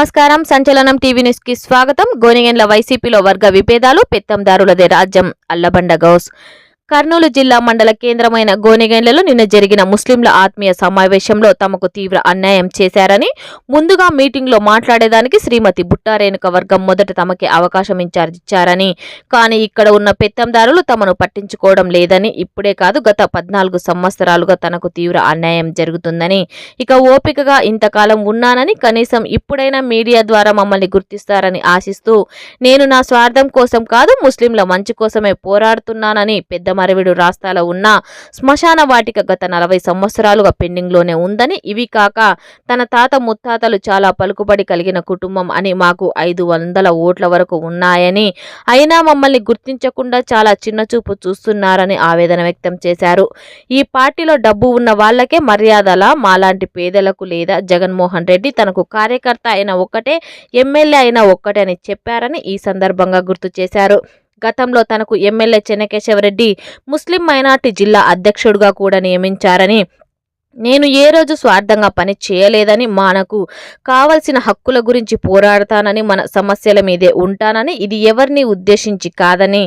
నమస్కారం. సంచలనం TV news కి స్వాగతం. గోనిగండ్ల వైసీపీలో వర్గ విభేదాలు, పెత్తందారులదే రాజ్యం. అల్లబండ గౌస్. కర్నూలు జిల్లా మండల కేంద్రమైన గోనిగండ్లలో నిన్న జరిగిన ముస్లింల ఆత్మీయ సమావేశంలో తమకు తీవ్ర అన్యాయం చేశారని, ముందుగా మీటింగ్లో మాట్లాడేదానికి శ్రీమతి బుట్టారేణుక వర్గం మొదట తమకే అవకాశం ఇచ్చారని, కానీ ఇక్కడ ఉన్న పెత్తందారులు తమను పట్టించుకోవడం లేదని, ఇప్పుడే కాదు గత 14 సంవత్సరాలుగా తనకు తీవ్ర అన్యాయం జరుగుతుందని, ఇక ఓపికగా ఇంతకాలం ఉన్నానని, కనీసం ఇప్పుడైనా మీడియా ద్వారా మమ్మల్ని గుర్తిస్తారని ఆశిస్తూ, నేను నా స్వార్థం కోసం కాదు ముస్లింల మంచి కోసమే పోరాడుతున్నానని, పెద్ద మరవిడు రాస్తాలో ఉన్న శ్మశాన వాటిక గత 40 సంవత్సరాలుగా పెండింగ్లోనే ఉందని, ఇవి కాక తన తాత ముత్తాతలు చాలా పలుకుబడి కలిగిన కుటుంబం అని, మాకు 500 ఓట్ల వరకు ఉన్నాయని, అయినా మమ్మల్ని గుర్తించకుండా చాలా చిన్నచూపు చూస్తున్నారని ఆవేదన వ్యక్తం చేశారు. ఈ పార్టీలో డబ్బు ఉన్న వాళ్ళకే మర్యాదలా, మాలాంటి పేదలకు లేదా జగన్మోహన్ రెడ్డి తనకు కార్యకర్త అయిన ఒక్కటే, ఎమ్మెల్యే అయిన ఒక్కటే అని చెప్పారని ఈ సందర్భంగా గుర్తు చేశారు. గతంలో తనకు ఎమ్మెల్యే చెన్నకేశవరెడ్డి ముస్లిం మైనార్టీ జిల్లా అధ్యక్షుడిగా కూడా నియమించారని, నేను ఏ రోజు స్వార్థంగా పని చేయలేదని, మనకు కావలసిన హక్కుల గురించి పోరాడతానని, మన సమస్యల మీదే ఉంటానని, ఇది ఎవరిని ఉద్దేశించి కాదని,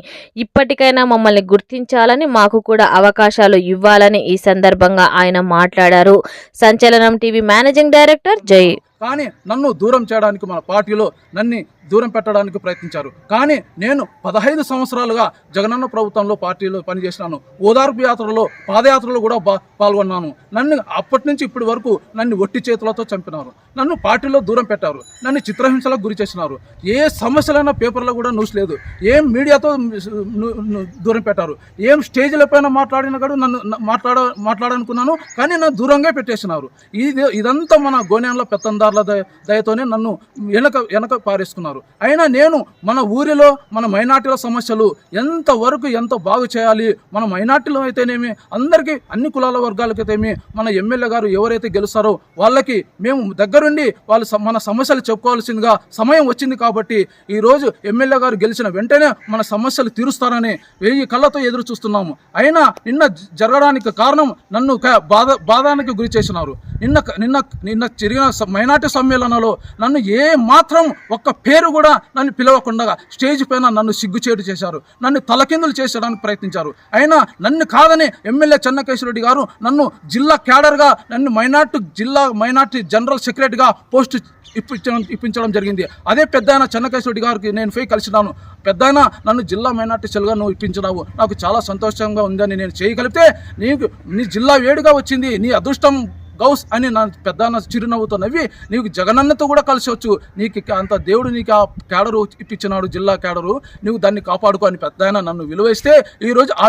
ఇప్పటికైనా మమ్మల్ని గుర్తించాలని, మాకు కూడా అవకాశాలు ఇవ్వాలని ఈ సందర్భంగా ఆయన మాట్లాడారు. సంచలనం టీవీ మేనేజింగ్ డైరెక్టర్ జై. కానీ నన్ను దూరం చేయడానికి మన పార్టీలో నన్ను దూరం పెట్టడానికి ప్రయత్నించారు. కానీ నేను 15 సంవత్సరాలుగా జగనన్న ప్రభుత్వంలో పార్టీలో పనిచేసినాను. ఓదార్పు యాత్రలో, పాదయాత్రలో కూడా పాల్గొన్నాను. నన్ను అప్పటి నుంచి ఇప్పటి వరకు నన్ను ఒట్టి చేతులతో చంపినారు. నన్ను పార్టీలో దూరం పెట్టారు. నన్ను చిత్రహింసలకు గురి చేసినారు. ఏ సమస్యలైనా పేపర్లో కూడా న్యూస్ లేదు. ఏం మీడియాతో దూరం పెట్టారు. ఏం స్టేజ్ల పైన మాట్లాడినా కూడా నన్ను మాట్లాడనుకున్నాను, కానీ నన్ను దూరంగా పెట్టేసినారు. ఇదంతా మన గోనెండ్ల పెత్తందారుల దయతోనే నన్ను వెనక పారేసుకున్నారు. అయినా నేను మన ఊరిలో మన మైనార్టీల సమస్యలు ఎంత బాగు చేయాలి, మన మైనార్టీలో అయితేనేమి, అందరికీ అన్ని కులాల వర్గాలకైతేమి, మన ఎమ్మెల్యే గారు ఎవరైతే గెలుస్తారో వాళ్ళకి మేము దగ్గరుండి వాళ్ళు మన సమస్యలు చెప్పుకోవాల్సిందిగా సమయం వచ్చింది. కాబట్టి ఈరోజు ఎమ్మెల్యే గారు గెలిచిన వెంటనే మన సమస్యలు తీరుస్తారని 1000 కళ్ళతో ఎదురు చూస్తున్నాము. అయినా నిన్న జరగడానికి కారణం నన్ను బాధానికి గురి చేసినారు. నిన్న జరిగిన మైనార్టీ సమ్మేళనంలో నన్ను ఏ మాత్రం ఒక్క పేరు కూడా నన్ను పిలవకుండా స్టేజ్ పైన నన్ను సిగ్గుచేటు చేశారు. నన్ను తలకిందులు చేసేయడానికి ప్రయత్నించారు. అయినా నన్ను కాదని ఎమ్మెల్యే చెన్నకేశవరెడ్డి గారు నన్ను జిల్లా క్యాడర్గా, నన్ను మైనార్టీ జనరల్ సెక్రటరీగా పోస్టు ఇప్పించడం జరిగింది. అదే పెద్దాయన చెన్నకేశవరెడ్డి గారికి నేను పోయి కలిసినాను. పెద్దాయన నన్ను జిల్లా మైనార్టీ సెల్గా నువ్వు ఇప్పించినావు, నాకు చాలా సంతోషంగా ఉందని నేను చేయగలిగితే నీ జిల్లా వేడిగా వచ్చింది, నీ అదృష్టం గౌస్ అని నా పెద్దాన్న చిరునవ్వుతో నవ్వి, నీకు జగనన్నతో కూడా కలిసి వచ్చు, నీకు అంత దేవుడు నీకు ఆ క్యాడరు ఇప్పించినాడు, జిల్లా క్యాడరు, నువ్వు దాన్ని కాపాడుకో అని పెద్దాయన నన్ను విలువేస్తే, ఈరోజు ఆ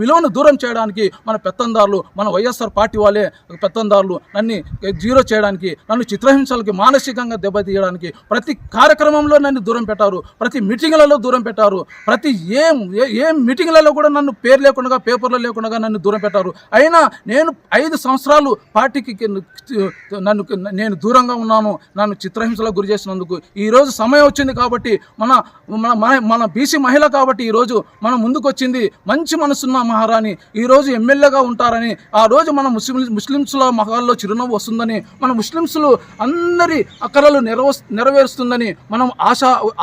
విలువను దూరం చేయడానికి మన పెత్తందారులు, మన వైఎస్ఆర్ పార్టీ వాళ్ళే పెత్తందారులు నన్ను జీరో చేయడానికి, నన్ను చిత్రహింసలకి మానసికంగా దెబ్బతీయడానికి ప్రతి కార్యక్రమంలో నన్ను దూరం పెట్టారు. ప్రతి మీటింగ్లలో దూరం పెట్టారు. ప్రతి ఏం మీటింగ్లలో కూడా నన్ను పేరు లేకుండా, పేపర్లో లేకుండా నన్ను దూరం పెట్టారు. అయినా నేను 5 సంవత్సరాలు పార్టీకి నేను దూరంగా ఉన్నాను. నన్ను చిత్రహింసలకు గురి చేసినందుకు ఈరోజు సమయం వచ్చింది. కాబట్టి మన బీసీ మహిళ కాబట్టి ఈరోజు మన ముందుకు వచ్చింది. మంచి మనసున్న మహారాణి ఈరోజు ఎమ్మెల్యేగా ఉంటారని, ఆ రోజు మన ముస్లిమ్స్ల మహాల్లో చిరునవ్వు వస్తుందని, మన ముస్లిమ్స్లు అందరి అక్కరలు నెరవేరుస్తుందని మనం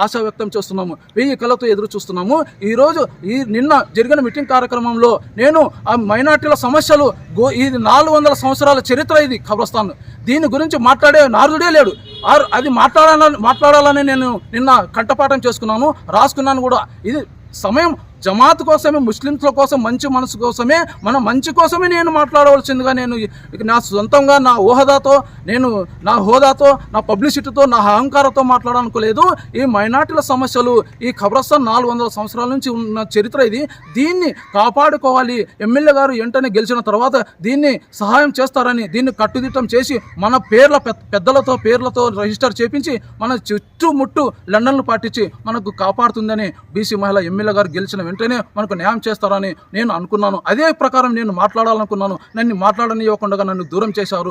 ఆశ వ్యక్తం చేస్తున్నాము. 1000 కళ్ళతో ఎదురు చూస్తున్నాము. ఈరోజు నిన్న జరిగిన మీటింగ్ కార్యక్రమంలో నేను ఆ మైనార్టీల సమస్యలు, ఇది 400 సంవత్సరాల చరిత్ర, ఇది ఖబరస్థాన్, దీని గురించి మాట్లాడే నారదుడే లేడు. అది మాట్లాడాలని నేను నిన్న కంఠపాఠం చేసుకున్నాను, రాసుకున్నాను కూడా. ఇది సమయం జమాత్ కోసమే, ముస్లింల కోసం, మంచి మనసు కోసమే, మన మంచి కోసమే నేను మాట్లాడవలసిందిగా, నేను నా సొంతంగా నా హోదాతో, నా పబ్లిసిటీతో, నా అహంకారంతో మాట్లాడాలనుకోలేదు. ఈ మైనార్టీల సమస్యలు, ఈ ఖబరస్థాన్ 400 సంవత్సరాల నుంచి ఉన్న చరిత్ర ఇది. దీన్ని కాపాడుకోవాలి. ఎమ్మెల్యే గారు వెంటనే గెలిచిన తర్వాత దీన్ని సహాయం చేస్తారని, దీన్ని కట్టుదిట్టం చేసి మన పేర్లతో రిజిస్టర్ చేపించి మన చుట్టుముట్టు లండన్లు పాటించి మనకు కాపాడుతుందని బీసీ మహిళ ఎమ్మెల్యే గారు గెలిచిన వెంటనే మనకు న్యాయం చేస్తారని నేను అనుకున్నాను. అదే ప్రకారం నేను మాట్లాడాలనుకున్నాను. నన్ను మాట్లాడనివ్వకుండా నన్ను దూరం చేశారు.